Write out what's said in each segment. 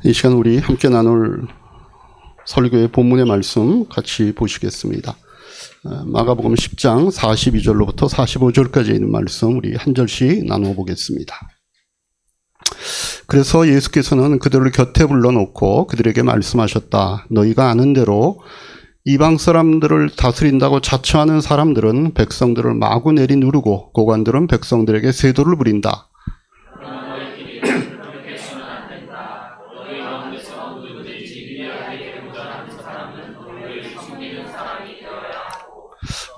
이 시간 우리 함께 나눌 설교의 본문의 말씀 같이 보시겠습니다. 마가복음 10장 42절로부터 45절까지 있는 말씀 우리 한 절씩 나누어 보겠습니다. 그래서 예수께서는 그들을 곁에 불러놓고 그들에게 말씀하셨다. 너희가 아는 대로 이방 사람들을 다스린다고 자처하는 사람들은 백성들을 마구 내리누르고 고관들은 백성들에게 세도를 부린다.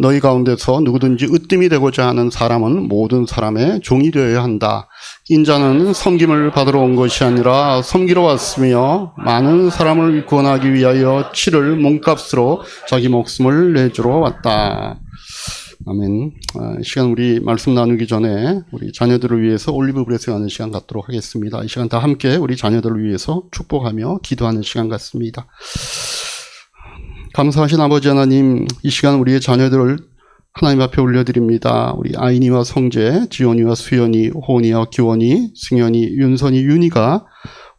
너희 가운데서 누구든지 으뜸이 되고자 하는 사람은 모든 사람의 종이 되어야 한다. 인자는 섬김을 받으러 온 것이 아니라 섬기러 왔으며 많은 사람을 구원하기 위하여 치를 몸값으로 자기 목숨을 내주러 왔다. 아멘. 시간 우리 말씀 나누기 전에 우리 자녀들을 위해서 올리브브레스 하는 시간 갖도록 하겠습니다. 이 시간 다 함께 우리 자녀들을 위해서 축복하며 기도하는 시간 같습니다. 감사하신 아버지 하나님, 이 시간 우리의 자녀들을 하나님 앞에 올려드립니다. 우리 아인이와 성재, 지원이와 수연이, 호은이와 기원이, 승현이, 윤선이, 윤희가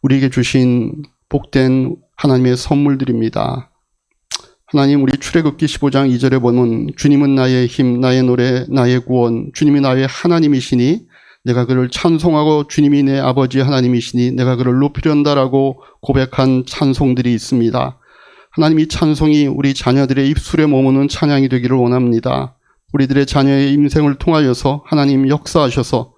우리에게 주신 복된 하나님의 선물들입니다. 하나님, 우리 출애굽기 15장 2절에 보면 주님은 나의 힘, 나의 노래, 나의 구원, 주님이 나의 하나님이시니 내가 그를 찬송하고 주님이 내 아버지 하나님이시니 내가 그를 높이련다라고 고백한 찬송들이 있습니다. 하나님, 이 찬송이 우리 자녀들의 입술에 머무는 찬양이 되기를 원합니다. 우리들의 자녀의 인생을 통하여서 하나님 역사하셔서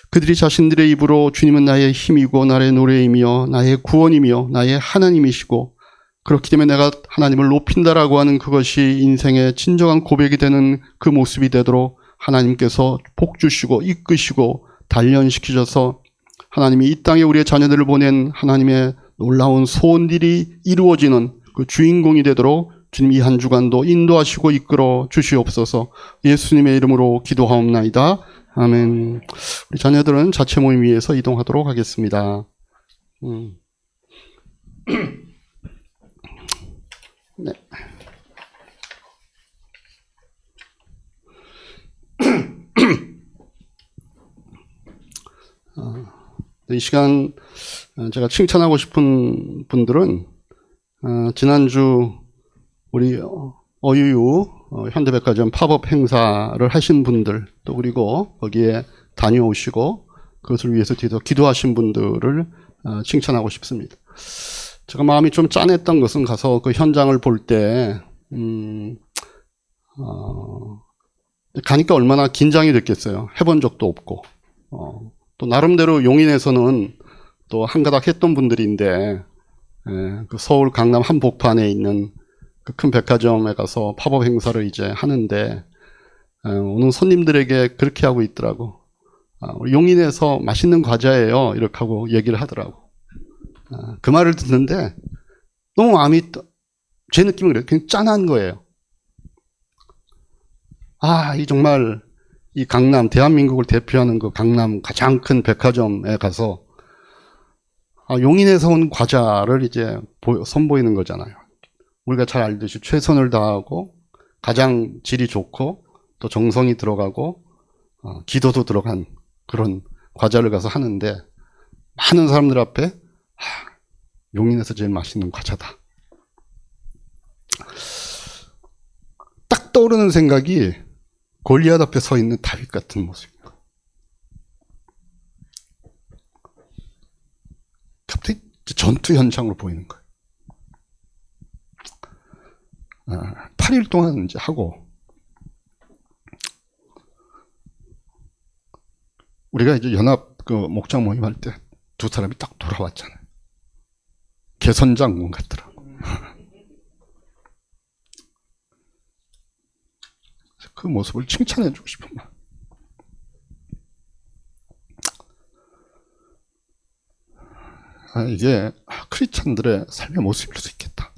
그들이 자신들의 입으로 주님은 나의 힘이고 나의 노래이며 나의 구원이며 나의 하나님이시고 그렇기 때문에 내가 하나님을 높인다라고 하는 그것이 인생의 진정한 고백이 되는 그 모습이 되도록 하나님께서 복 주시고 이끄시고 단련시키셔서 하나님이 이 땅에 우리의 자녀들을 보낸 하나님의 놀라운 소원들이 이루어지는 그 주인공이 되도록 주님 이 한 주간도 인도하시고 이끌어 주시옵소서. 예수님의 이름으로 기도하옵나이다. 아멘. 우리 자녀들은 자체 모임 위에서 이동하도록 하겠습니다. 네. 이 시간 제가 칭찬하고 싶은 분들은 지난주 우리 어유유 현대백화점 팝업 행사를 하신 분들 또 그리고 거기에 다녀오시고 그것을 위해서 뒤에서 기도하신 분들을 칭찬하고 싶습니다. 제가 마음이 좀 짠했던 것은 가서 그 현장을 볼 때 가니까 얼마나 긴장이 됐겠어요. 해본 적도 없고 또 나름대로 용인에서는 또 한가닥 했던 분들인데 그 서울 강남 한복판에 있는 그 큰 백화점에 가서 팝업 행사를 이제 하는데 오는 손님들에게 그렇게 하고 있더라고. 우리 용인에서 맛있는 과자예요. 이렇게 하고 얘기를 하더라고. 그 말을 듣는데 너무 마음이 제 느낌은 그래요. 그냥 짠한 거예요. 이 정말 이 강남 대한민국을 대표하는 그 강남 가장 큰 백화점에 가서 용인에서 온 과자를 이제 선보이는 거잖아요. 우리가 잘 알듯이 최선을 다하고 가장 질이 좋고 또 정성이 들어가고 기도도 들어간 그런 과자를 가서 하는데 많은 사람들 앞에 용인에서 제일 맛있는 과자다. 딱 떠오르는 생각이 골리앗 앞에 서 있는 다윗 같은 모습이에요. 갑자기 전투 현장으로 보이는 거예요. 8일 동안 이제 하고 우리가 이제 연합 그 목장 모임할 때 두 사람이 딱 돌아왔잖아요. 개선장군 같더라고. 그 모습을 칭찬해주고 싶은 마음. 이게 크리스찬들의 삶의 모습일 수 있겠다.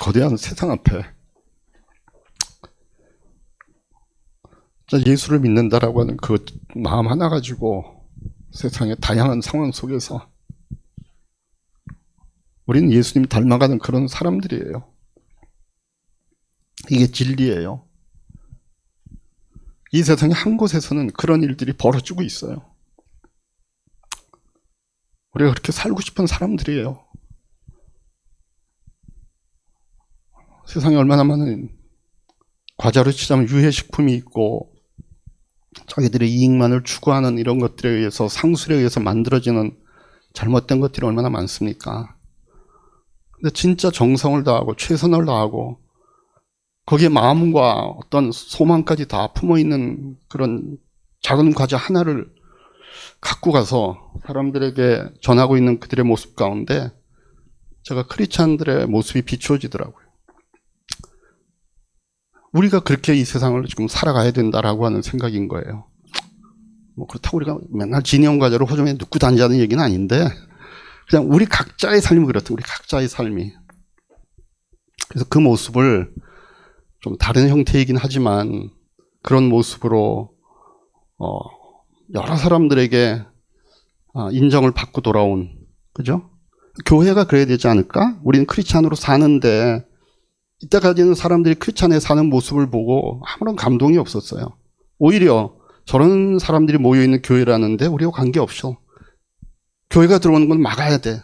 거대한 세상 앞에 예수를 믿는다라고 하는 그 마음 하나 가지고 세상의 다양한 상황 속에서 우리는 예수님 닮아가는 그런 사람들이에요. 이게 진리예요. 이 세상의 한 곳에서는 그런 일들이 벌어지고 있어요. 우리가 그렇게 살고 싶은 사람들이에요. 세상에 얼마나 많은, 과자로 치자면 유해식품이 있고 자기들의 이익만을 추구하는 이런 것들에 의해서, 상술에 의해서 만들어지는 잘못된 것들이 얼마나 많습니까? 근데 진짜 정성을 다하고 최선을 다하고 거기에 마음과 어떤 소망까지 다 품어있는 그런 작은 과자 하나를 갖고 가서 사람들에게 전하고 있는 그들의 모습 가운데 제가 크리스찬들의 모습이 비추어지더라고요. 우리가 그렇게 이 세상을 지금 살아가야 된다라고 하는 생각인 거예요. 뭐 그렇다고 우리가 맨날 진영 과자로 호정에 눕고 다니자는 얘기는 아닌데, 그냥 우리 각자의 삶이 그렇다. 우리 각자의 삶이. 그래서 그 모습을 좀 다른 형태이긴 하지만 그런 모습으로 여러 사람들에게 인정을 받고 돌아온, 그죠? 교회가 그래야 되지 않을까? 우리는 크리스찬으로 사는데 이때까지는 사람들이 크리스찬에 사는 모습을 보고 아무런 감동이 없었어요. 오히려 저런 사람들이 모여있는 교회라는데 우리와 관계없어. 교회가 들어오는 건 막아야 돼.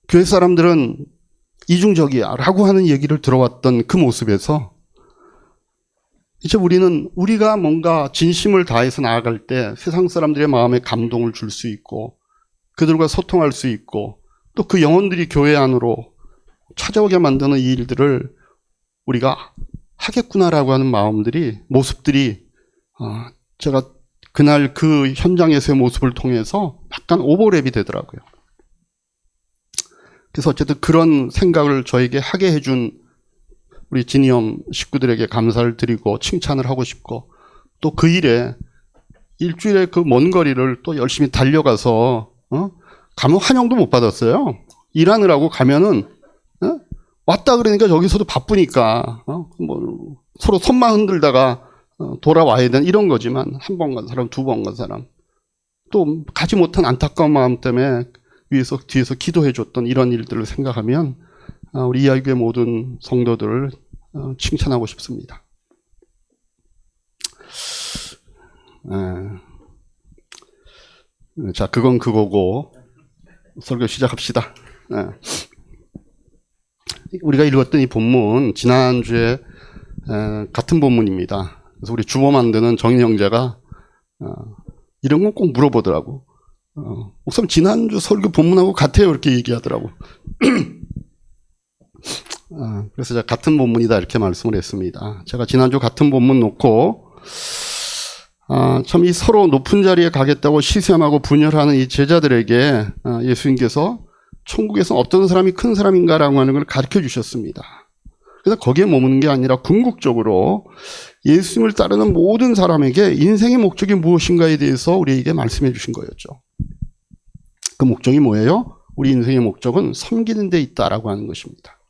교회 사람들은 이중적이야 라고 하는 얘기를 들어왔던 그 모습에서 이제 우리는 우리가 뭔가 진심을 다해서 나아갈 때 세상 사람들의 마음에 감동을 줄 수 있고 그들과 소통할 수 있고 또 그 영혼들이 교회 안으로 찾아오게 만드는 이 일들을 우리가 하겠구나라고 하는 마음들이, 모습들이 제가 그날 그 현장에서의 모습을 통해서 약간 오버랩이 되더라고요. 그래서 어쨌든 그런 생각을 저에게 하게 해준 우리 진이엄 식구들에게 감사를 드리고 칭찬을 하고 싶고, 또 그 일에 일주일에 그 먼 거리를 또 열심히 달려가서 가면 환영도 못 받았어요. 일하느라고 가면은 왔다 그러니까 여기서도 바쁘니까 뭐 서로 손만 흔들다가 돌아와야 되는 이런 거지만, 한 번 간 사람, 두 번 간 사람, 또 가지 못한 안타까운 마음 때문에 위에서 뒤에서 기도해 줬던 이런 일들을 생각하면 우리 이야기의 모든 성도들을 칭찬하고 싶습니다. 자, 그건 그거고 설교 시작합시다. 우리가 읽었던 이 본문, 지난주에 같은 본문입니다. 그래서 우리 주보 만드는 정인 형제가 이런 건 꼭 물어보더라고. 목사님 지난주 설교 본문하고 같아요 이렇게 얘기하더라고. 그래서 제가 같은 본문이다 이렇게 말씀을 했습니다. 제가 지난주 같은 본문 놓고 참 이 서로 높은 자리에 가겠다고 시샘하고 분열하는 이 제자들에게 예수님께서 천국에서 어떤 사람이 큰 사람인가라고 하는 걸 가르쳐 주셨습니다. 그래서 거기에 머무는 게 아니라 궁극적으로 예수님을 따르는 모든 사람에게 인생의 목적이 무엇인가에 대해서 우리에게 말씀해 주신 거였죠. 그 목적이 뭐예요? 우리 인생의 목적은 섬기는 데 있다라고 하는 것입니다.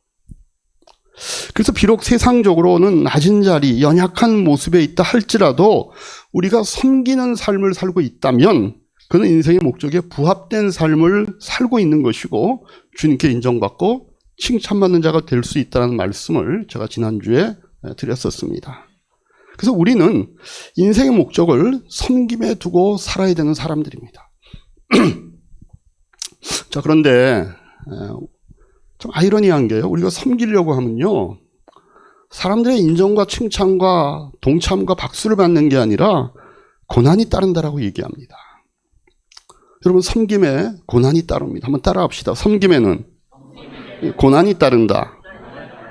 그래서 비록 세상적으로는 낮은 자리, 연약한 모습에 있다 할지라도 우리가 섬기는 삶을 살고 있다면 그는 인생의 목적에 부합된 삶을 살고 있는 것이고 주님께 인정받고 칭찬받는 자가 될 수 있다는 말씀을 제가 지난주에 드렸었습니다. 그래서 우리는 인생의 목적을 섬김에 두고 살아야 되는 사람들입니다. 자, 그런데 좀 아이러니한 게요. 우리가 섬기려고 하면요, 사람들의 인정과 칭찬과 동참과 박수를 받는 게 아니라 고난이 따른다라고 얘기합니다. 여러분, 섬김에 고난이 따릅니다. 한번 따라합시다. 섬김에는 고난이 따른다.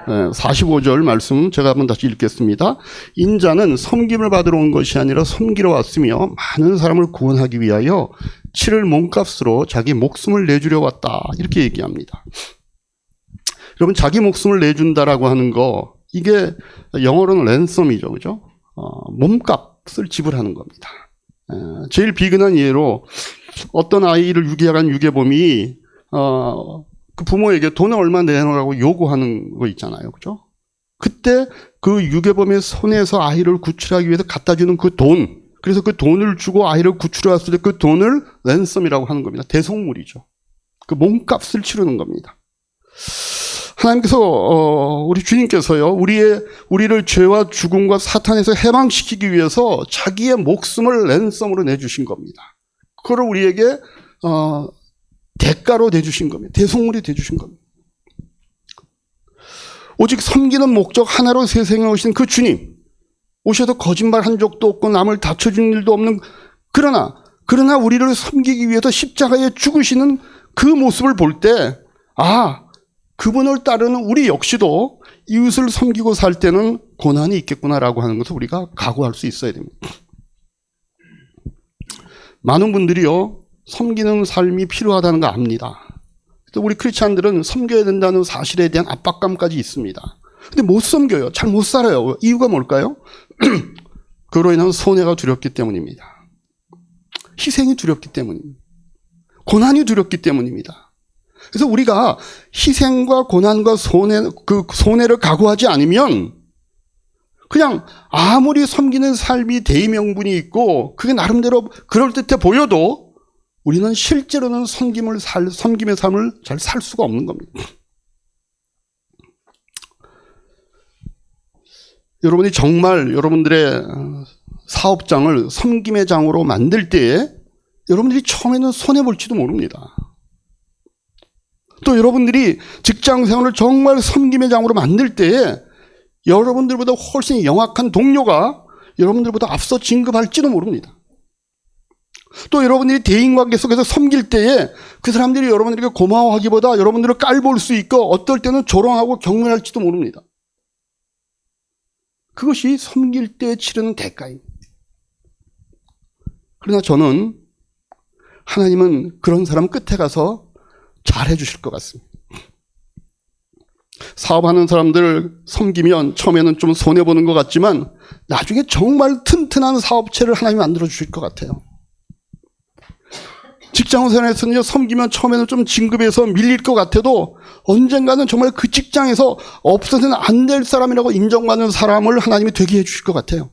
45절 말씀 제가 한번 다시 읽겠습니다. 인자는 섬김을 받으러 온 것이 아니라 섬기러 왔으며 많은 사람을 구원하기 위하여 치를 몸값으로 자기 목숨을 내주려 왔다. 이렇게 얘기합니다. 여러분, 자기 목숨을 내준다라고 하는 거, 이게 영어로는 랜섬이죠. 그죠? 몸값을 지불하는 겁니다. 제일 비근한 예로 어떤 아이를 유기한 유괴범이 그 부모에게 돈을 얼마 내놓으라고 요구하는 거 있잖아요. 그죠? 그때 그 유괴범의 손에서 아이를 구출하기 위해서 갖다 주는 그 돈, 그래서 그 돈을 주고 아이를 구출해 왔을 때 그 돈을 랜섬이라고 하는 겁니다. 대속물이죠. 그 몸값을 치르는 겁니다. 하나님께서 우리 주님께서요, 우리를 죄와 죽음과 사탄에서 해방시키기 위해서 자기의 목숨을 랜섬으로 내주신 겁니다. 그걸 우리에게 대가로 내주신 겁니다. 대속물이 되주신 겁니다. 오직 섬기는 목적 하나로 세상에 오신 그 주님, 오셔서 거짓말한 적도 없고 남을 다쳐준 일도 없는, 그러나 우리를 섬기기 위해서 십자가에 죽으시는 그 모습을 볼 때, 그분을 따르는 우리 역시도 이웃을 섬기고 살 때는 고난이 있겠구나라고 하는 것을 우리가 각오할 수 있어야 됩니다. 많은 분들이요, 섬기는 삶이 필요하다는 거 압니다. 또 우리 크리스찬들은 섬겨야 된다는 사실에 대한 압박감까지 있습니다. 근데 못 섬겨요. 잘 못 살아요. 이유가 뭘까요? 그로 인한 손해가 두렵기 때문입니다. 희생이 두렵기 때문입니다. 고난이 두렵기 때문입니다. 그래서 우리가 희생과 고난과 손해를 각오하지 않으면 그냥 아무리 섬기는 삶이 대의명분이 있고 그게 나름대로 그럴듯해 보여도 우리는 실제로는 섬김의 삶을 잘 살 수가 없는 겁니다. 여러분이 정말 여러분들의 사업장을 섬김의 장으로 만들 때에 여러분들이 처음에는 손해볼지도 모릅니다. 또 여러분들이 직장생활을 정말 섬김의 장으로 만들 때에 여러분들보다 훨씬 영악한 동료가 여러분들보다 앞서 진급할지도 모릅니다. 또 여러분들이 대인관계 속에서 섬길 때에 그 사람들이 여러분들에게 고마워하기보다 여러분들을 깔볼 수 있고 어떨 때는 조롱하고 경멸할지도 모릅니다. 그것이 섬길 때 치르는 대가입니다. 그러나 저는 하나님은 그런 사람 끝에 가서 잘해 주실 것 같습니다. 사업하는 사람들 섬기면 처음에는 좀 손해보는 것 같지만 나중에 정말 튼튼한 사업체를 하나님이 만들어 주실 것 같아요. 직장생활에서는요, 섬기면 처음에는 좀 진급해서 밀릴 것 같아도 언젠가는 정말 그 직장에서 없어서는 안 될 사람이라고 인정받는 사람을 하나님이 되게 해 주실 것 같아요.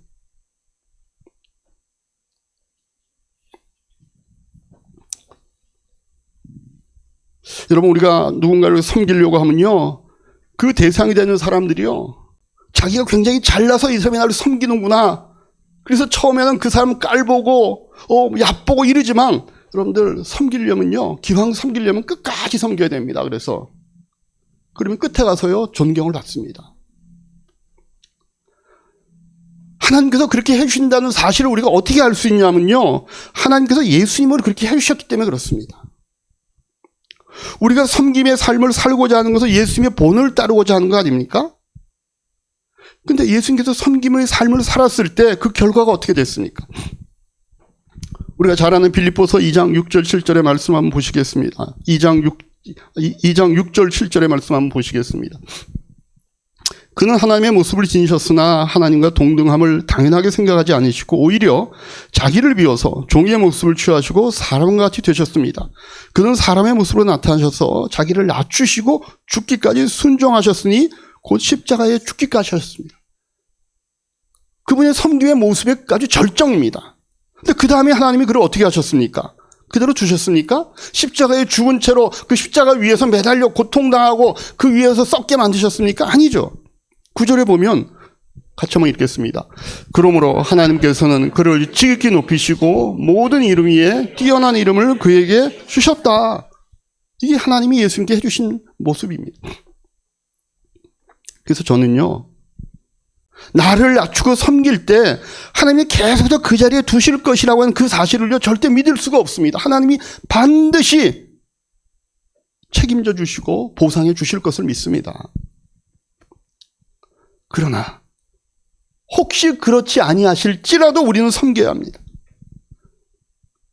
여러분, 우리가 누군가를 섬기려고 하면요, 그 대상이 되는 사람들이요, 자기가 굉장히 잘나서 이 사람이 나를 섬기는구나. 그래서 처음에는 그 사람 깔보고 얕보고 이러지만 여러분들 섬기려면요, 기왕 섬기려면 끝까지 섬겨야 됩니다. 그러면 끝에 가서요, 존경을 받습니다. 하나님께서 그렇게 해주신다는 사실을 우리가 어떻게 알 수 있냐면요, 하나님께서 예수님을 그렇게 해주셨기 때문에 그렇습니다. 우리가 섬김의 삶을 살고자 하는 것은 예수님의 본을 따르고자 하는 거 아닙니까? 근데 예수님께서 섬김의 삶을 살았을 때 그 결과가 어떻게 됐습니까? 우리가 잘 아는 빌립보서 2장 6절 7절의 말씀 한번 보시겠습니다. 2장 6절 7절의 말씀 한번 보시겠습니다. 그는 하나님의 모습을 지니셨으나 하나님과 동등함을 당연하게 생각하지 않으시고 오히려 자기를 비워서 종의 모습을 취하시고 사람과 같이 되셨습니다. 그는 사람의 모습으로 나타나셔서 자기를 낮추시고 죽기까지 순종하셨으니 곧 십자가에 죽기까지 하셨습니다. 그분의 섬김의 모습의 아주 절정입니다. 근데 그 다음에 하나님이 그를 어떻게 하셨습니까? 그대로 두셨습니까? 십자가에 죽은 채로 그 십자가 위에서 매달려 고통당하고 그 위에서 썩게 만드셨습니까? 아니죠. 9절에 보면 같이 한번 읽겠습니다. 그러므로 하나님께서는 그를 지극히 높이시고 모든 이름 위에 뛰어난 이름을 그에게 주셨다. 이게 하나님이 예수님께 해주신 모습입니다. 그래서 저는요, 나를 낮추고 섬길 때 하나님이 계속해서 그 자리에 두실 것이라고 하는 그 사실을요, 절대 믿을 수가 없습니다. 하나님이 반드시 책임져 주시고 보상해 주실 것을 믿습니다. 그러나 혹시 그렇지 아니하실지라도 우리는 섬겨야 합니다.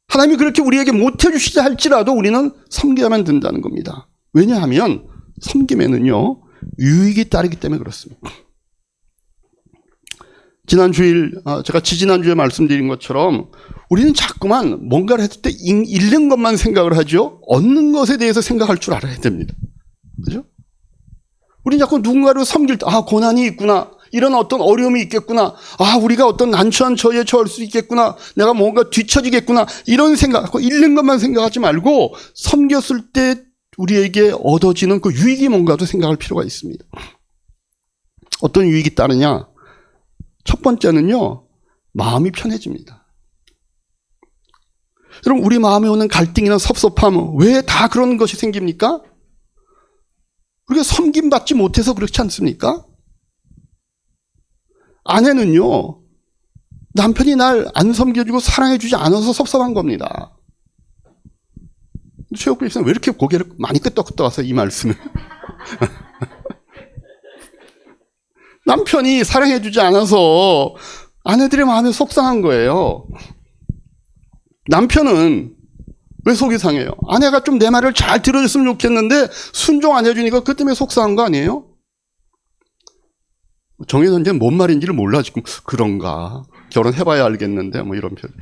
하나님이 그렇게 우리에게 못해 주시자 할지라도 우리는 섬겨야만 된다는 겁니다. 왜냐하면 섬김에는요, 유익이 따르기 때문에 그렇습니다. 제가 지지난주에 말씀드린 것처럼 우리는 자꾸만 뭔가를 했을 때 잃는 것만 생각을 하죠. 얻는 것에 대해서 생각할 줄 알아야 됩니다. 그죠? 우리는 자꾸 누군가를 섬길 때, 고난이 있구나. 이런 어떤 어려움이 있겠구나. 우리가 어떤 난처한 처지에 처할 수 있겠구나. 내가 뭔가 뒤처지겠구나. 이런 생각, 잃는 것만 생각하지 말고 섬겼을 때 우리에게 얻어지는 그 유익이 뭔가도 생각할 필요가 있습니다. 어떤 유익이 따르냐? 첫 번째는요, 마음이 편해집니다. 여러분, 우리 마음에 오는 갈등이나 섭섭함, 왜 다 그런 것이 생깁니까? 우리가 섬김받지 못해서 그렇지 않습니까? 아내는요, 남편이 날 안 섬겨주고 사랑해주지 않아서 섭섭한 겁니다. 최옥부 목사님 왜 이렇게 고개를 많이 끄덕끄덕 하세요, 이 말씀을? 남편이 사랑해주지 않아서 아내들의 마음이 속상한 거예요. 남편은 왜 속이 상해요? 아내가 좀 내 말을 잘 들어줬으면 좋겠는데 순종 안 해주니까 그 때문에 속상한 거 아니에요? 정혜 선생님 뭔 말인지를 몰라 지금. 그런가? 결혼해봐야 알겠는데 뭐 이런 표현.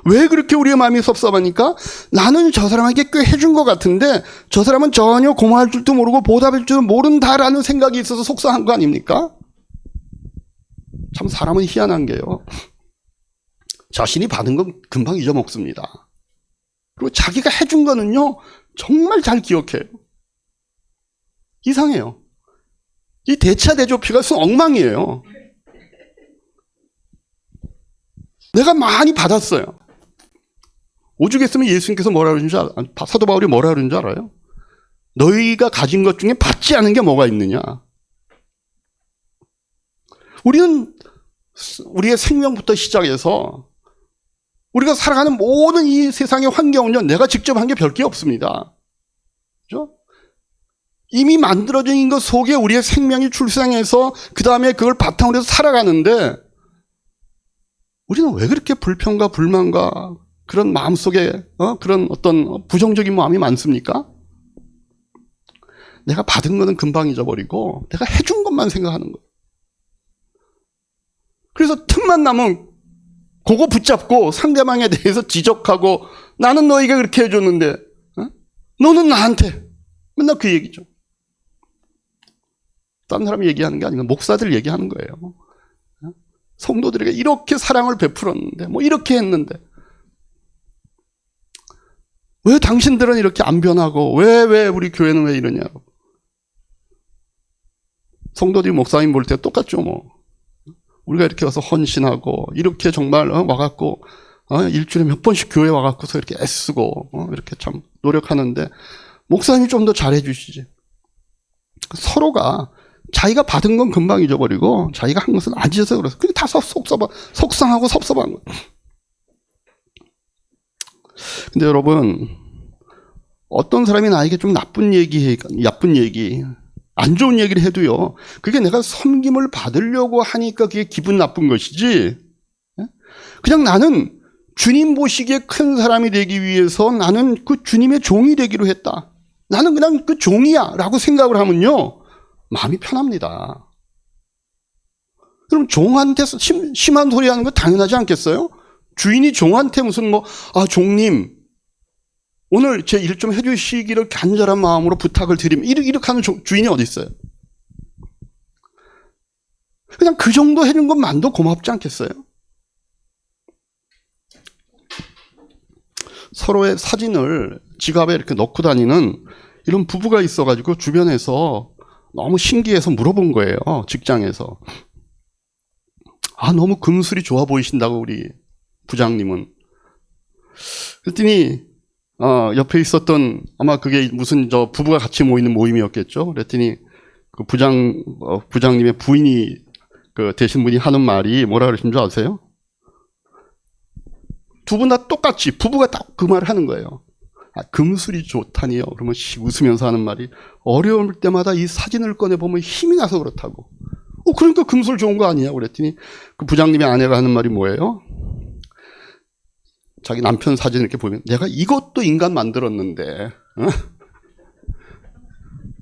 왜 그렇게 우리의 마음이 섭섭하니까? 나는 저 사람에게 꽤 해준 것 같은데 저 사람은 전혀 고마울 줄도 모르고 보답할 줄도 모른다라는 생각이 있어서 속상한 거 아닙니까? 참 사람은 희한한 게요, 자신이 받은 건 금방 잊어먹습니다. 그리고 자기가 해준 거는요 정말 잘 기억해요. 이상해요. 이 대차대조피가 무슨 엉망이에요. 내가 많이 받았어요. 오죽했으면 예수님께서 뭐라 그러는 줄 알아요? 사도 바울이 뭐라 그러는 줄 알아요? 너희가 가진 것 중에 받지 않은 게 뭐가 있느냐? 우리는 우리의 생명부터 시작해서 우리가 살아가는 모든 이 세상의 환경은요, 내가 직접 한 게 별 게 없습니다. 그렇죠? 이미 만들어진 것 속에 우리의 생명이 출생해서 그 다음에 그걸 바탕으로 해서 살아가는데 우리는 왜 그렇게 불평과 불만과 그런 마음속에 그런 어떤 부정적인 마음이 많습니까? 내가 받은 거는 금방 잊어버리고 내가 해준 것만 생각하는 거예요. 그래서 틈만 나면 그거 붙잡고 상대방에 대해서 지적하고 나는 너에게 그렇게 해줬는데 너는 나한테 맨날 그 얘기죠. 다른 사람이 얘기하는 게 아니라 목사들 얘기하는 거예요. 성도들에게 이렇게 사랑을 베풀었는데 뭐 이렇게 했는데 왜 당신들은 이렇게 안 변하고 왜 우리 교회는 왜 이러냐고. 성도들이 목사님 볼 때 똑같죠 뭐. 우리가 이렇게 와서 헌신하고 이렇게 정말 와갖고 일주일에 몇 번씩 교회 와갖고서 이렇게 애쓰고 이렇게 참 노력하는데 목사님이 좀 더 잘해주시지. 서로가 자기가 받은 건 금방 잊어버리고 자기가 한 것은 안 잊어서 그래서 그게 다 속상하고 섭섭한 거예요. 근데 여러분, 어떤 사람이 나에게 좀 나쁜 얘기, 안 좋은 얘기를 해도요, 그게 내가 섬김을 받으려고 하니까 그게 기분 나쁜 것이지, 그냥 나는 주님 보시기에 큰 사람이 되기 위해서 나는 그 주님의 종이 되기로 했다. 나는 그냥 그 종이야 라고 생각을 하면요, 마음이 편합니다. 그럼 종한테서 심한 소리 하는 거 당연하지 않겠어요? 주인이 종한테 무슨 종님, 오늘 제 일 좀 해주시기를 간절한 마음으로 부탁을 드리면 이렇게 하는 주인이 어디 있어요? 그냥 그 정도 해준 것만도 고맙지 않겠어요? 서로의 사진을 지갑에 이렇게 넣고 다니는 이런 부부가 있어가지고 주변에서 너무 신기해서 물어본 거예요. 직장에서. 너무 금술이 좋아 보이신다고 우리 부장님은. 그랬더니 옆에 있었던 아마 그게 무슨 부부가 같이 모이는 모임이었겠죠. 그랬더니 그 부장님의 부인이 되신 분이 하는 말이 뭐라 그러신 줄 아세요? 두 분 다 똑같이 부부가 딱 그 말을 하는 거예요. 금술이 좋다니요. 그러면 웃으면서 하는 말이 어려울 때마다 이 사진을 꺼내보면 힘이 나서 그렇다고. 그러니까 금술 좋은 거 아니야? 그랬더니 그 부장님의 아내가 하는 말이 뭐예요? 자기 남편 사진 이렇게 보면 내가 이것도 인간 만들었는데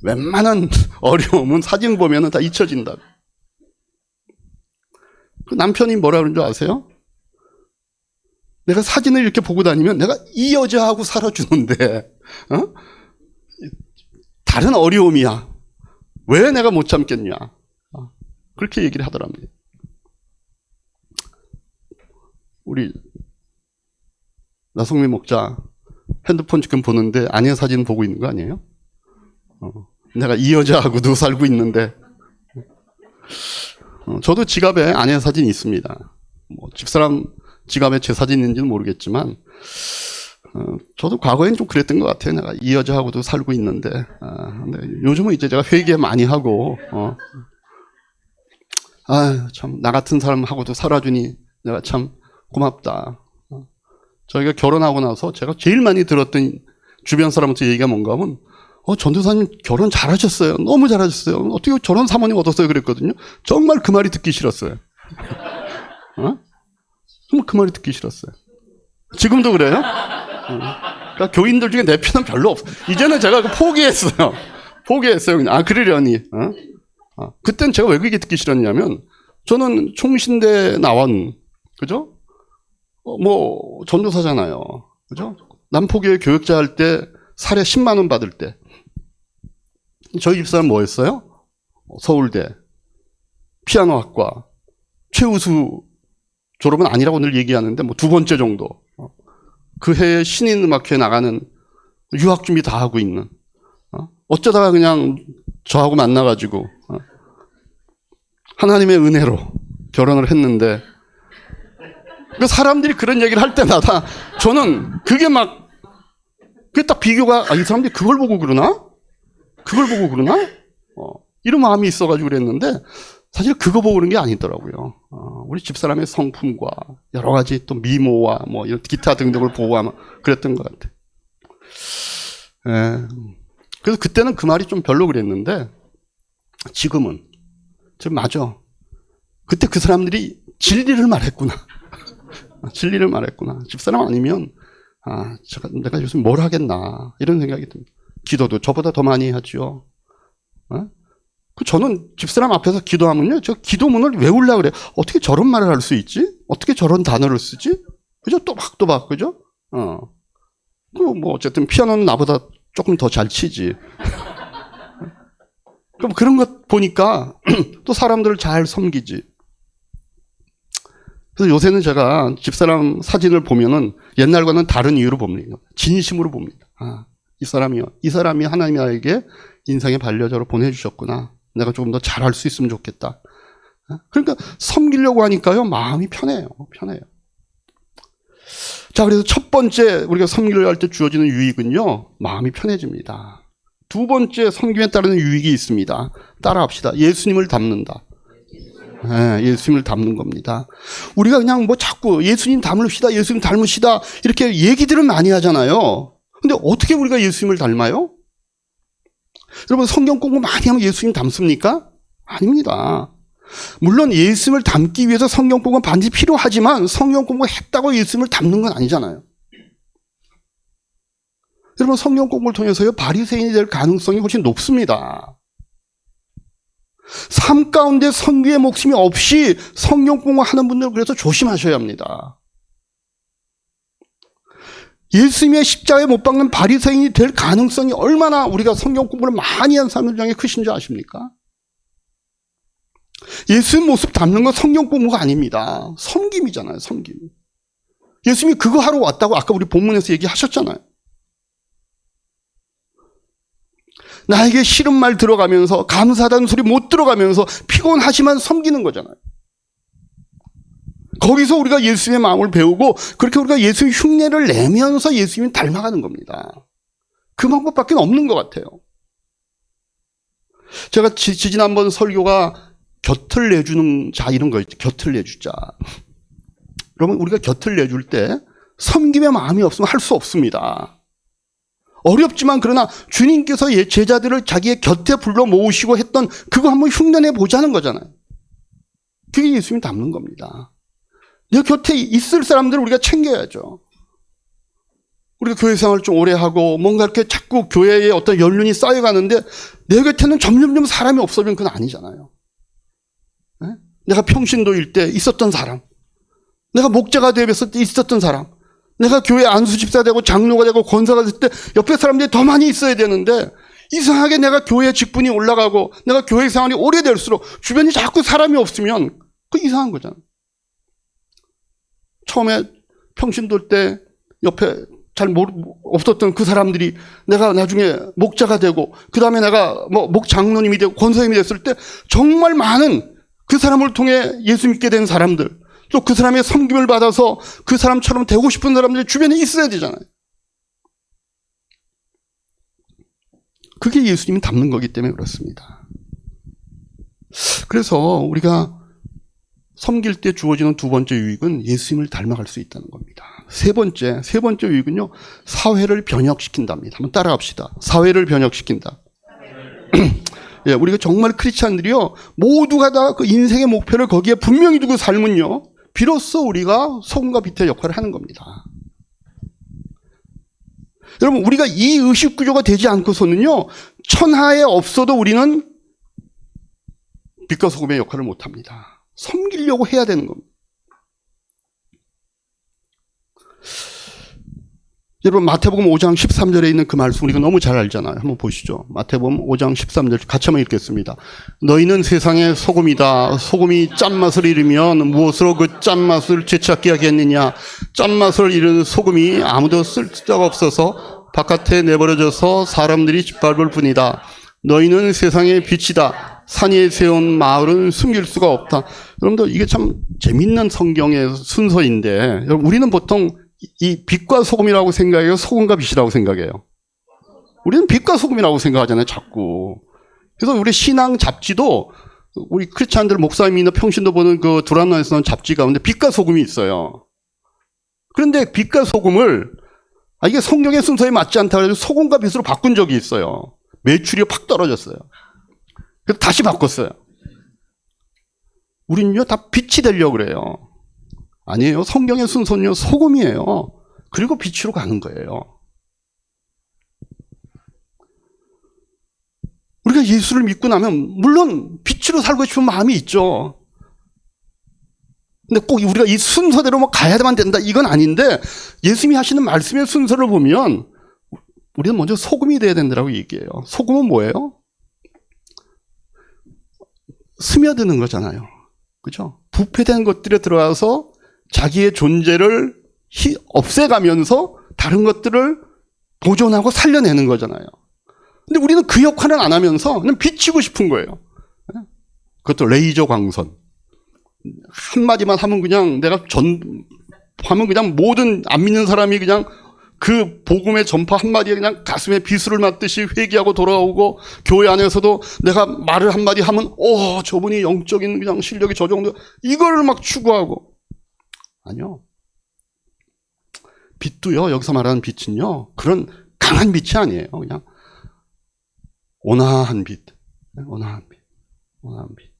웬만한 어려움은 사진 보면 다 잊혀진다. 그 남편이 뭐라 그런 줄 아세요? 내가 사진을 이렇게 보고 다니면 내가 이 여자하고 살아주는데 다른 어려움이야. 왜 내가 못 참겠냐. 그렇게 얘기를 하더랍니다. 우리 나성민 목자 핸드폰 지금 보는데 아내 사진 보고 있는 거 아니에요? 내가 이 여자하고도 살고 있는데. 저도 지갑에 아내 사진이 있습니다. 뭐 집사람 지갑에 제 사진이 있는지는 모르겠지만, 저도 과거엔 좀 그랬던 것 같아요. 내가 이 여자하고도 살고 있는데. 근데 요즘은 이제 제가 회개 많이 하고, 참, 나 같은 사람하고도 살아주니 내가 참 고맙다. 저희가 결혼하고 나서 제가 제일 많이 들었던 주변 사람한테 얘기가 뭔가 하면, 전도사님 결혼 잘하셨어요. 너무 잘하셨어요. 어떻게 저런 사모님 얻었어요? 그랬거든요. 정말 그 말이 듣기 싫었어요. 정말 그 말이 듣기 싫었어요. 지금도 그래요? 그러니까 교인들 중에 내 편은 별로 없어. 이제는 제가 포기했어요. 포기했어요. 그냥. 그러려니. 그땐 제가 왜 그게 듣기 싫었냐면, 저는 총신대 나온, 그죠? 전도사잖아요. 그죠? 남포교회 교역자 할 때, 살에 10만 원 받을 때. 저희 집사람 뭐 했어요? 서울대, 피아노학과, 최우수 졸업은 아니라고 늘 얘기하는데, 두 번째 정도. 그 해에 신인음악회에 나가는 유학 준비 다 하고 있는. 어쩌다가 그냥 저하고 만나가지고, 하나님의 은혜로 결혼을 했는데, 그 사람들이 그런 얘기를 할 때마다 저는 그게 딱 비교가, 이 사람들이 그걸 보고 그러나? 그걸 보고 그러나? 이런 마음이 있어가지고 그랬는데, 사실 그거 보고 그런 게 아니더라고요. 우리 집사람의 성품과 여러 가지 또 미모와 이런 기타 등등을 보고 아마 그랬던 것 같아요. 그래서 그때는 그 말이 좀 별로 그랬는데, 지금 맞아. 그때 그 사람들이 진리를 말했구나. 진리를 말했구나. 집사람 아니면, 내가 요즘 뭘 하겠나. 이런 생각이 듭니다. 기도도 저보다 더 많이 하죠. 저는 집사람 앞에서 기도하면요, 저 기도문을 외우려고 그래요. 어떻게 저런 말을 할 수 있지? 어떻게 저런 단어를 쓰지? 그죠? 또박또박, 그죠? 어쨌든 피아노는 나보다 조금 더 잘 치지. 그럼 그런 것 보니까 또 사람들을 잘 섬기지. 그래서 요새는 제가 집사람 사진을 보면은 옛날과는 다른 이유로 봅니다. 진심으로 봅니다. 이 사람이 하나님이 나에게 인생의 반려자로 보내주셨구나. 내가 조금 더 잘할 수 있으면 좋겠다. 그러니까 섬기려고 하니까요, 마음이 편해요. 자, 그래서 첫 번째 우리가 섬기려 할 때 주어지는 유익은요, 마음이 편해집니다. 두 번째 섬김에 따르는 유익이 있습니다. 따라합시다. 예수님을 닮는다. 예수님을 닮는 겁니다. 우리가 그냥 자꾸 예수님 닮읍시다, 예수님 닮으시다 이렇게 얘기들을 많이 하잖아요. 근데 어떻게 우리가 예수님을 닮아요? 여러분, 성경 공부 많이 하면 예수님 닮습니까? 아닙니다. 물론 예수님을 닮기 위해서 성경 공부가 반드시 필요하지만 성경 공부가 했다고 예수님을 닮는 건 아니잖아요. 여러분, 성경 공부를 통해서요, 바리새인이 될 가능성이 훨씬 높습니다. 삶 가운데 선교의 목숨이 없이 성경 공부하는 분들은 그래서 조심하셔야 합니다. 예수님의 십자가에 못 박는 바리새인이 될 가능성이 얼마나 우리가 성경 공부를 많이 한 사람들 중에 크신 줄 아십니까? 예수님 모습 닮는 건 성경 공부가 아닙니다. 섬김이잖아요, 섬김. 예수님이 그거 하러 왔다고 아까 우리 본문에서 얘기하셨잖아요. 나에게 싫은 말 들어가면서 감사하다는 소리 못 들어가면서 피곤하지만 섬기는 거잖아요. 거기서 우리가 예수님의 마음을 배우고 그렇게 우리가 예수의 흉내를 내면서 예수님을 닮아가는 겁니다. 그 방법밖에 없는 것 같아요. 제가 지난번 설교가 곁을 내주는 자 이런 거 있죠. 곁을 내주자. 여러분, 우리가 곁을 내줄 때 섬김의 마음이 없으면 할 수 없습니다. 어렵지만 그러나 주님께서 제자들을 자기의 곁에 불러 모으시고 했던 그거 한번 흉내내 보자는 거잖아요. 그게 예수님 닮는 겁니다. 내 곁에 있을 사람들을 우리가 챙겨야죠. 우리가 교회 생활을 좀 오래 하고 뭔가 이렇게 자꾸 교회에 어떤 연륜이 쌓여가는데 내 곁에는 점점점 사람이 없어지면 그건 아니잖아요. 네? 내가 평신도일 때 있었던 사람, 내가 목자가 되었을 때 있었던 사람, 내가 교회 안수집사 되고 장로가 되고 권사가 됐을 때 옆에 사람들이 더 많이 있어야 되는데 이상하게 내가 교회 직분이 올라가고 내가 교회 생활이 오래될수록 주변에 자꾸 사람이 없으면 그 이상한 거잖아요. 처음에 평신도 때 옆에 없었던 그 사람들이 내가 나중에 목자가 되고 그 다음에 내가 목장로님이 되고 권사님이 됐을 때 정말 많은 그 사람을 통해 예수 믿게 된 사람들, 또 그 사람의 섬김을 받아서 그 사람처럼 되고 싶은 사람들이 주변에 있어야 되잖아요. 그게 예수님이 닮는 거기 때문에 그렇습니다. 그래서 우리가 섬길 때 주어지는 두 번째 유익은 예수님을 닮아갈 수 있다는 겁니다. 세 번째 유익은요, 사회를 변혁시킨답니다. 한번 따라합시다. 사회를 변혁시킨다. 예, 우리가 정말 크리스찬들이요, 모두가 다 그 인생의 목표를 거기에 분명히 두고 살면요, 비로소 우리가 소금과 빛의 역할을 하는 겁니다. 여러분, 우리가 이 의식 구조가 되지 않고서는요, 천하에 없어도 우리는 빛과 소금의 역할을 못합니다. 섬기려고 해야 되는 겁니다. 여러분, 마태복음 5장 13절에 있는 그 말씀 우리가 너무 잘 알잖아요. 한번 보시죠. 마태복음 5장 13절 같이 한번 읽겠습니다. 너희는 세상의 소금이다. 소금이 짠맛을 잃으면 무엇으로 그 짠맛을 되찾게 하겠느냐. 짠맛을 잃은 소금이 아무도 쓸 데가 없어서 바깥에 내버려져서 사람들이 짓밟을 뿐이다. 너희는 세상의 빛이다. 산 위에 세운 마을은 숨길 수가 없다. 여러분들, 이게 참 재밌는 성경의 순서인데, 우리는 보통 이 빛과 소금이라고 생각해요? 소금과 빛이라고 생각해요? 우리는 빛과 소금이라고 생각하잖아요, 자꾸. 그래서 우리 신앙 잡지도, 우리 크리스찬들 목사님이나 평신도 보는 그 두란노에서 나온 잡지 가운데 빛과 소금이 있어요. 그런데 빛과 소금을, 이게 성경의 순서에 맞지 않다고 해서 소금과 빛으로 바꾼 적이 있어요. 매출이 팍 떨어졌어요. 그래서 다시 바꿨어요. 우리는요, 다 빛이 되려고 그래요. 아니에요. 성경의 순서는요, 소금이에요. 그리고 빛으로 가는 거예요. 우리가 예수를 믿고 나면 물론 빛으로 살고 싶은 마음이 있죠. 근데 꼭 우리가 이 순서대로 가야만 된다, 이건 아닌데, 예수님이 하시는 말씀의 순서를 보면 우리는 먼저 소금이 돼야 된다고 얘기해요. 소금은 뭐예요? 스며드는 거잖아요. 그죠? 부패된 것들에 들어가서 자기의 존재를 없애가면서 다른 것들을 보존하고 살려내는 거잖아요. 근데 우리는 그 역할은 안 하면서 그냥 비치고 싶은 거예요. 그것도 레이저 광선. 한마디만 하면 그냥 하면 그냥 모든 안 믿는 사람이 그냥 그 복음의 전파 한마디에 그냥 가슴에 비수를 맞듯이 회개하고 돌아오고, 교회 안에서도 내가 말을 한마디 하면, 저분이 영적인 그냥 실력이 저 정도, 이거를 막 추구하고. 아니요. 빛도요, 여기서 말하는 빛은요, 그런 강한 빛이 아니에요. 그냥 온화한 빛. 온화한 빛. 온화한 빛.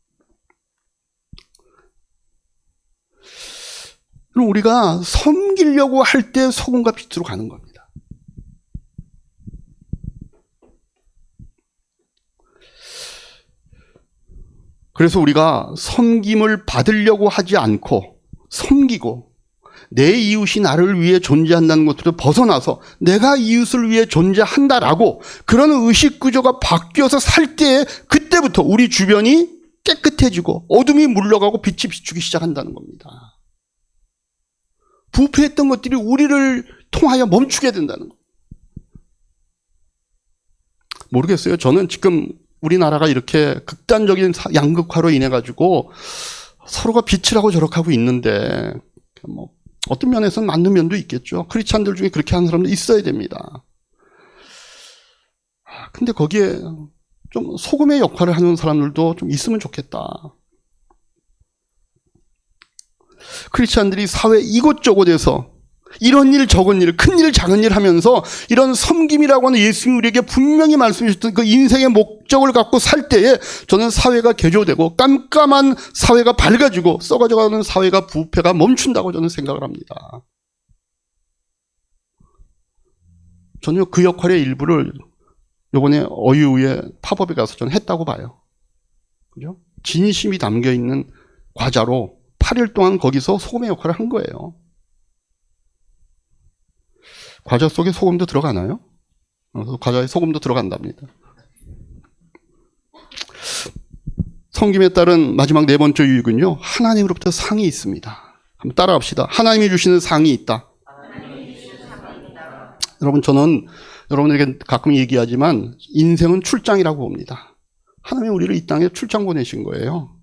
그럼 우리가 섬기려고 할 때 소금과 빛으로 가는 겁니다. 그래서 우리가 섬김을 받으려고 하지 않고 섬기고, 내 이웃이 나를 위해 존재한다는 것들을 벗어나서 내가 이웃을 위해 존재한다라고 그런 의식구조가 바뀌어서 살 때, 그때부터 우리 주변이 깨끗해지고 어둠이 물러가고 빛이 비추기 시작한다는 겁니다. 부패했던 것들이 우리를 통하여 멈추게 된다는 거. 모르겠어요. 저는 지금 우리나라가 이렇게 극단적인 양극화로 인해 가지고 서로가 빛을 하고 저렇게 하고 있는데, 어떤 면에서는 맞는 면도 있겠죠. 크리스찬들 중에 그렇게 하는 사람도 있어야 됩니다. 근데 거기에 좀 소금의 역할을 하는 사람들도 좀 있으면 좋겠다. 크리스찬들이 사회 이곳저곳에서 이런 일 저런 일, 큰 일 작은 일 하면서 이런 섬김이라고 하는 예수님이 우리에게 분명히 말씀해 주셨던 그 인생의 목적을 갖고 살 때에, 저는 사회가 개조되고 깜깜한 사회가 밝아지고 썩어져가는 사회가, 부패가 멈춘다고 저는 생각을 합니다. 저는 그 역할의 일부를 이번에 어유의 팝업에 가서 저는 했다고 봐요. 그죠? 진심이 담겨있는 과자로 8일 동안 거기서 소금의 역할을 한 거예요. 과자 속에 소금도 들어가나요? 과자에 소금도 들어간답니다. 섬김에 따른 마지막 네 번째 유익은요, 하나님으로부터 상이 있습니다. 한번 따라합시다. 하나님이 주시는 상이 있다. 여러분, 저는 여러분에게 가끔 얘기하지만 인생은 출장이라고 봅니다. 하나님이 우리를 이 땅에 출장 보내신 거예요.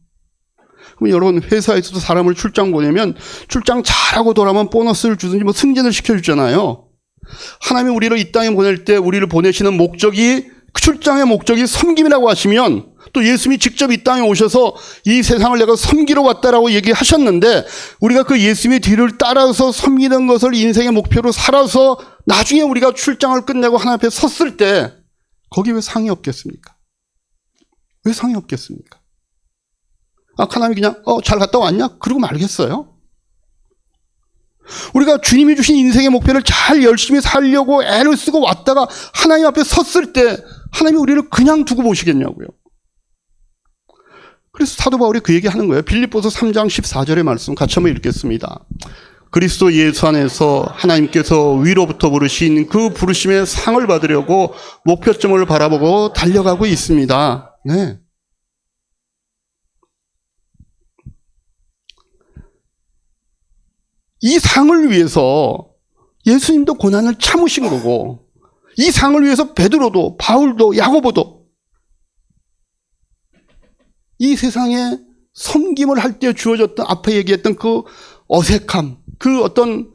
그럼 여러분, 회사에서도 사람을 출장 보내면 출장 잘하고 돌아오면 보너스를 주든지 뭐 승진을 시켜주잖아요. 하나님이 우리를 이 땅에 보낼 때 우리를 보내시는 목적이, 출장의 목적이 섬김이라고 하시면, 또 예수님이 직접 이 땅에 오셔서 이 세상을 내가 섬기러 왔다라고 얘기하셨는데, 우리가 그 예수님의 뒤를 따라서 섬기는 것을 인생의 목표로 살아서 나중에 우리가 출장을 끝내고 하나님 앞에 섰을 때 거기 왜 상이 없겠습니까? 왜 상이 없겠습니까? 하나님이 그냥 잘 갔다 왔냐? 그러고 말겠어요? 우리가 주님이 주신 인생의 목표를 잘 열심히 살려고 애를 쓰고 왔다가 하나님 앞에 섰을 때 하나님이 우리를 그냥 두고 보시겠냐고요. 그래서 사도 바울이 그 얘기하는 거예요. 빌립보서 3장 14절의 말씀 같이 한번 읽겠습니다. 그리스도 예수 안에서 하나님께서 위로부터 부르신 그 부르심의 상을 받으려고 목표점을 바라보고 달려가고 있습니다. 네. 이 상을 위해서 예수님도 고난을 참으신 거고, 이 상을 위해서 베드로도 바울도 야고보도 이 세상에 섬김을 할 때 주어졌던, 앞에 얘기했던 그 어색함, 그 어떤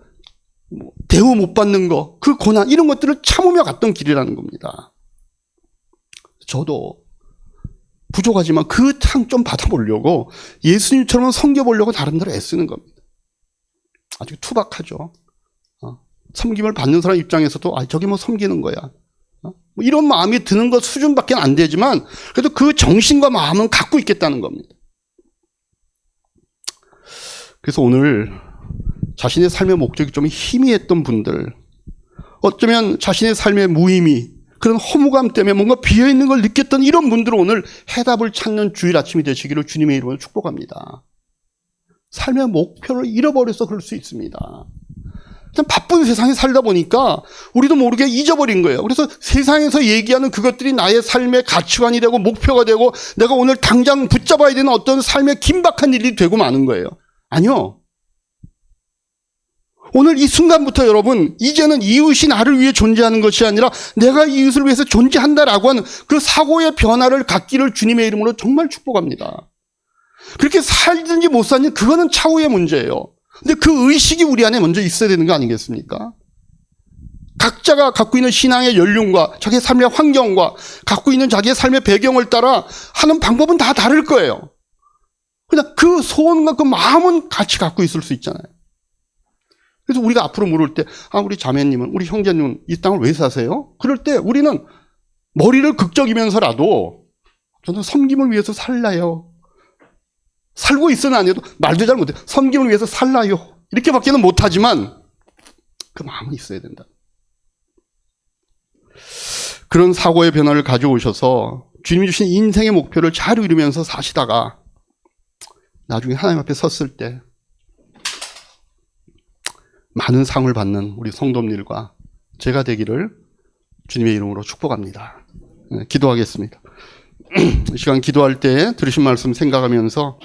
대우 못 받는 거, 그 고난, 이런 것들을 참으며 갔던 길이라는 겁니다. 저도 부족하지만 그 상 좀 받아보려고 예수님처럼 섬겨보려고 나름대로 애쓰는 겁니다. 아주 투박하죠. 섬김을 받는 사람 입장에서도 저기 뭐 섬기는 거야. 뭐 이런 마음이 드는 것 수준밖에 안 되지만 그래도 그 정신과 마음은 갖고 있겠다는 겁니다. 그래서 오늘 자신의 삶의 목적이 좀 희미했던 분들, 어쩌면 자신의 삶의 무의미, 그런 허무감 때문에 뭔가 비어있는 걸 느꼈던 이런 분들은 오늘 해답을 찾는 주일 아침이 되시기를 주님의 이름으로 축복합니다. 삶의 목표를 잃어버려서 그럴 수 있습니다. 그냥 바쁜 세상에 살다 보니까 우리도 모르게 잊어버린 거예요. 그래서 세상에서 얘기하는 그것들이 나의 삶의 가치관이 되고 목표가 되고 내가 오늘 당장 붙잡아야 되는 어떤 삶의 긴박한 일이 되고 마는 거예요. 아니요. 오늘 이 순간부터 여러분, 이제는 이웃이 나를 위해 존재하는 것이 아니라 내가 이웃을 위해서 존재한다라고 하는 그 사고의 변화를 갖기를 주님의 이름으로 정말 축복합니다. 그렇게 살든지 못 살든지 그거는 차후의 문제예요. 근데 그 의식이 우리 안에 먼저 있어야 되는 거 아니겠습니까? 각자가 갖고 있는 신앙의 연륜과 자기의 삶의 환경과 갖고 있는 자기의 삶의 배경을 따라 하는 방법은 다 다를 거예요. 그냥 그 소원과 그 마음은 같이 갖고 있을 수 있잖아요. 그래서 우리가 앞으로 물을 때, 우리 자매님은, 우리 형제님은 이 땅을 왜 사세요? 그럴 때 우리는 머리를 극적이면서라도 저는 섬김을 위해서 살라요. 살고 있으나 안 해도 말도 잘 못해. 섬김을 위해서 살라요. 이렇게밖에는 못하지만 그 마음은 있어야 된다. 그런 사고의 변화를 가져오셔서 주님이 주신 인생의 목표를 잘 이루면서 사시다가 나중에 하나님 앞에 섰을 때 많은 상을 받는 우리 성도님들과 제가 되기를 주님의 이름으로 축복합니다. 네, 기도하겠습니다. 이 시간 기도할 때 들으신 말씀 생각하면서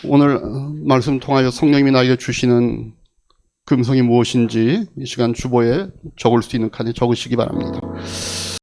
오늘 말씀 통하여 성령님이 나에게 주시는 금성이 무엇인지 이 시간 주보에 적을 수 있는 칸에 적으시기 바랍니다.